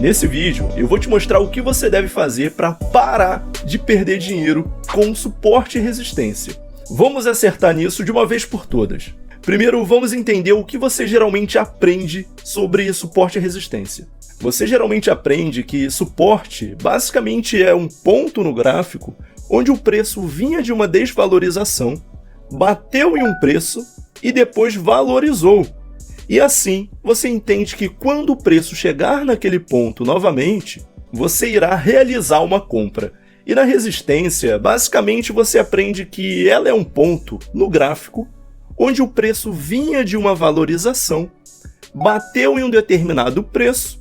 Nesse vídeo, eu vou te mostrar o que você deve fazer para parar de perder dinheiro com suporte e resistência. Vamos acertar nisso de uma vez por todas. Primeiro, vamos entender o que você geralmente aprende sobre suporte e resistência. Você geralmente aprende que suporte basicamente é um ponto no gráfico onde o preço vinha de uma desvalorização, bateu em um preço e depois valorizou. E assim, você entende que quando o preço chegar naquele ponto novamente, você irá realizar uma compra. E na resistência, basicamente você aprende que ela é um ponto no gráfico onde o preço vinha de uma valorização, bateu em um determinado preço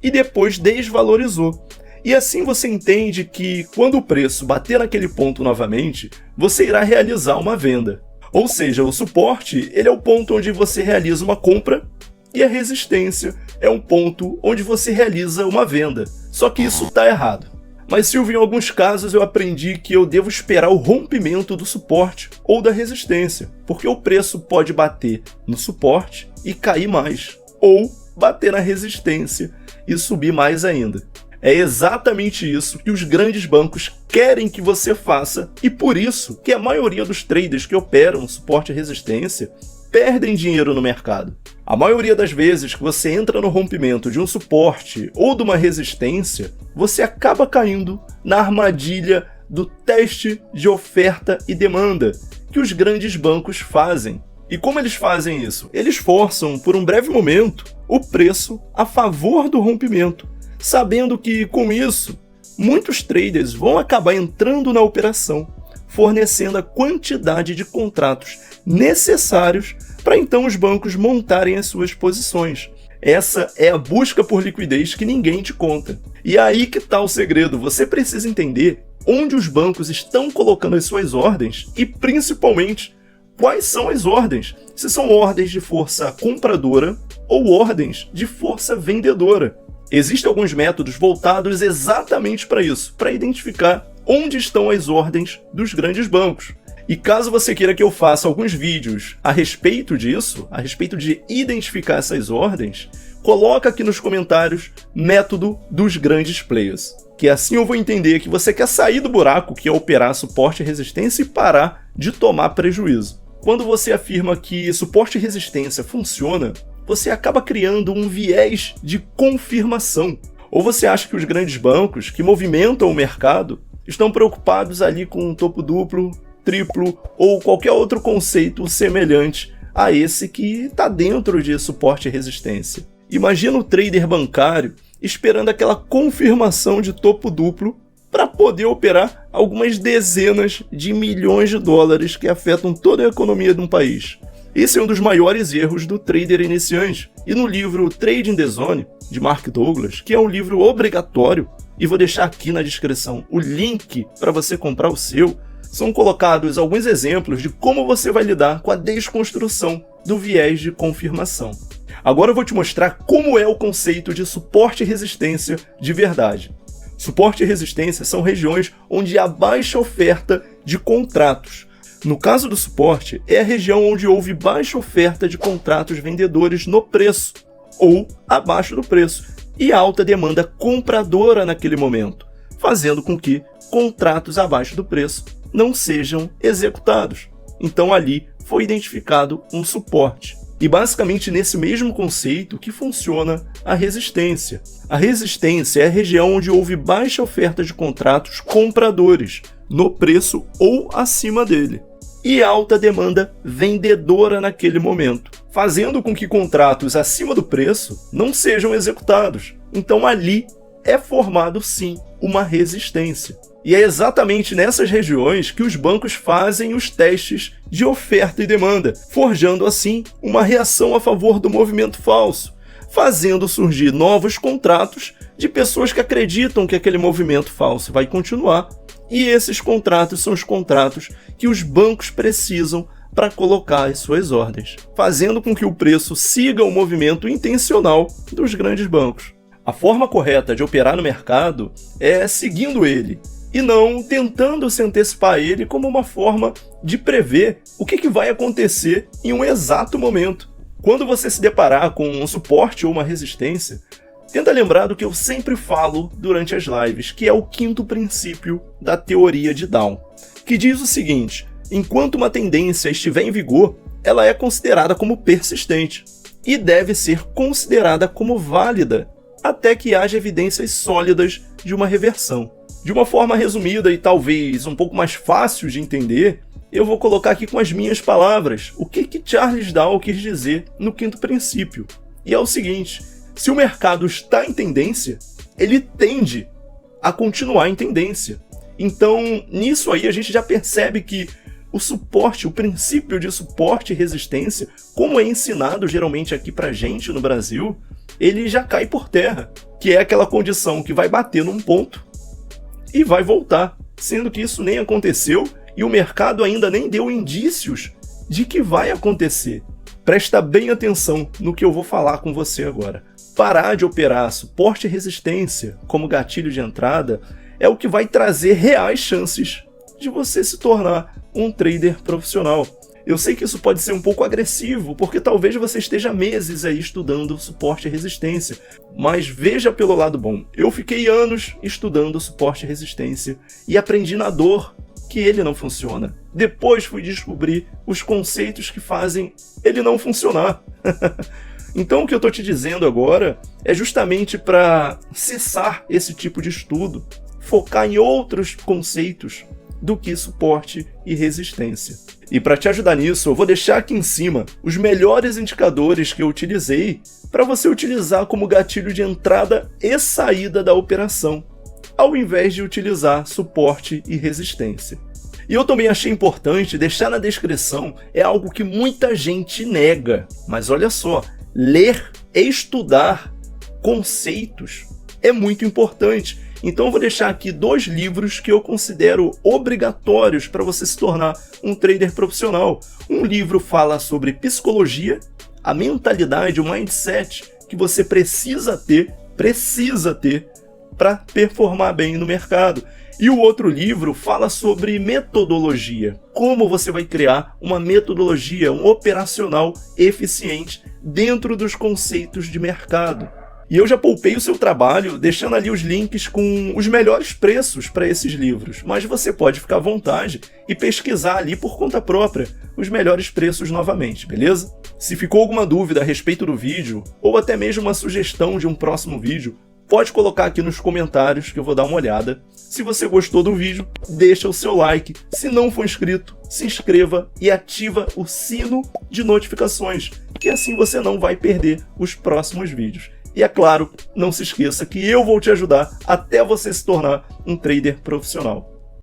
e depois desvalorizou. E assim você entende que quando o preço bater naquele ponto novamente, você irá realizar uma venda. Ou seja, o suporte ele é o ponto onde você realiza uma compra e a resistência é um ponto onde você realiza uma venda. Só que isso está errado. Mas Silvio, em alguns casos eu aprendi que eu devo esperar o rompimento do suporte ou da resistência, porque o preço pode bater no suporte e cair mais, ou bater na resistência e subir mais ainda. É exatamente isso que os grandes bancos querem que você faça e por isso que a maioria dos traders que operam suporte e resistência perdem dinheiro no mercado. A maioria das vezes que você entra no rompimento de um suporte ou de uma resistência, você acaba caindo na armadilha do teste de oferta e demanda que os grandes bancos fazem. E como eles fazem isso? Eles forçam por um breve momento o preço a favor do rompimento, sabendo que, com isso, muitos traders vão acabar entrando na operação, fornecendo a quantidade de contratos necessários para então os bancos montarem as suas posições. Essa é a busca por liquidez que ninguém te conta. E aí que está o segredo, você precisa entender onde os bancos estão colocando as suas ordens e, principalmente, quais são as ordens, se são ordens de força compradora ou ordens de força vendedora. Existem alguns métodos voltados exatamente para isso, para identificar onde estão as ordens dos grandes bancos. E caso você queira que eu faça alguns vídeos a respeito disso, a respeito de identificar essas ordens, coloca aqui nos comentários método dos grandes players, que assim eu vou entender que você quer sair do buraco que é operar suporte e resistência e parar de tomar prejuízo. Quando você afirma que suporte e resistência funciona, você acaba criando um viés de confirmação. Ou você acha que os grandes bancos que movimentam o mercado estão preocupados ali com um topo duplo, triplo ou qualquer outro conceito semelhante a esse que está dentro de suporte e resistência. Imagina o trader bancário esperando aquela confirmação de topo duplo para poder operar algumas dezenas de milhões de dólares que afetam toda a economia de um país. Esse é um dos maiores erros do trader iniciante. E no livro Trading the Zone, de Mark Douglas, que é um livro obrigatório, e vou deixar aqui na descrição o link para você comprar o seu, são colocados alguns exemplos de como você vai lidar com a desconstrução do viés de confirmação. Agora eu vou te mostrar como é o conceito de suporte e resistência de verdade. Suporte e resistência são regiões onde há baixa oferta de contratos. No caso do suporte, é a região onde houve baixa oferta de contratos vendedores no preço, ou abaixo do preço, e alta demanda compradora naquele momento, fazendo com que contratos abaixo do preço não sejam executados. Então ali foi identificado um suporte. E basicamente nesse mesmo conceito que funciona a resistência. A resistência é a região onde houve baixa oferta de contratos compradores, no preço ou acima dele, e alta demanda vendedora naquele momento, fazendo com que contratos acima do preço não sejam executados. Então ali é formado sim uma resistência. E é exatamente nessas regiões que os bancos fazem os testes de oferta e demanda, forjando assim uma reação a favor do movimento falso, fazendo surgir novos contratos de pessoas que acreditam que aquele movimento falso vai continuar. E esses contratos são os contratos que os bancos precisam para colocar as suas ordens, fazendo com que o preço siga o movimento intencional dos grandes bancos. A forma correta de operar no mercado é seguindo ele, e não tentando se antecipar a ele como uma forma de prever o que vai acontecer em um exato momento. Quando você se deparar com um suporte ou uma resistência, Tenta lembrar do que eu sempre falo durante as lives, que é o quinto princípio da teoria de Down, que diz o seguinte: enquanto uma tendência estiver em vigor, ela é considerada como persistente e deve ser considerada como válida até que haja evidências sólidas de uma reversão. De uma forma resumida e talvez um pouco mais fácil de entender, eu vou colocar aqui com as minhas palavras o que Charles Down quis dizer no quinto princípio. E é o seguinte: se o mercado está em tendência, ele tende a continuar em tendência. Então, nisso aí a gente já percebe que o suporte, o princípio de suporte e resistência, como é ensinado geralmente aqui pra gente no Brasil, ele já cai por terra, que é aquela condição que vai bater num ponto e vai voltar, sendo que isso nem aconteceu e o mercado ainda nem deu indícios de que vai acontecer. Presta bem atenção no que eu vou falar com você agora. Parar de operar suporte e resistência como gatilho de entrada é o que vai trazer reais chances de você se tornar um trader profissional. Eu sei que isso pode ser um pouco agressivo, porque talvez você esteja meses aí estudando suporte e resistência, mas veja pelo lado bom. Eu fiquei anos estudando suporte e resistência e aprendi na dor que ele não funciona. Depois fui descobrir os conceitos que fazem ele não funcionar. Então o que eu estou te dizendo agora é justamente para cessar esse tipo de estudo, focar em outros conceitos do que suporte e resistência. E para te ajudar nisso, eu vou deixar aqui em cima os melhores indicadores que eu utilizei para você utilizar como gatilho de entrada e saída da operação, ao invés de utilizar suporte e resistência. E eu também achei importante deixar na descrição, é algo que muita gente nega, mas olha só, ler e estudar conceitos é muito importante. Então eu vou deixar aqui 2 livros que eu considero obrigatórios para você se tornar um trader profissional. Um livro fala sobre psicologia, a mentalidade, o mindset que você precisa ter para performar bem no mercado. E o outro livro fala sobre metodologia, como você vai criar uma metodologia, um operacional eficiente dentro dos conceitos de mercado. E eu já poupei o seu trabalho deixando ali os links com os melhores preços para esses livros, mas você pode ficar à vontade e pesquisar ali por conta própria os melhores preços novamente, beleza? Se ficou alguma dúvida a respeito do vídeo, ou até mesmo uma sugestão de um próximo vídeo, pode colocar aqui nos comentários que eu vou dar uma olhada. Se você gostou do vídeo, deixa o seu like. Se não for inscrito, se inscreva e ativa o sino de notificações, que assim você não vai perder os próximos vídeos. E é claro, não se esqueça que eu vou te ajudar até você se tornar um trader profissional.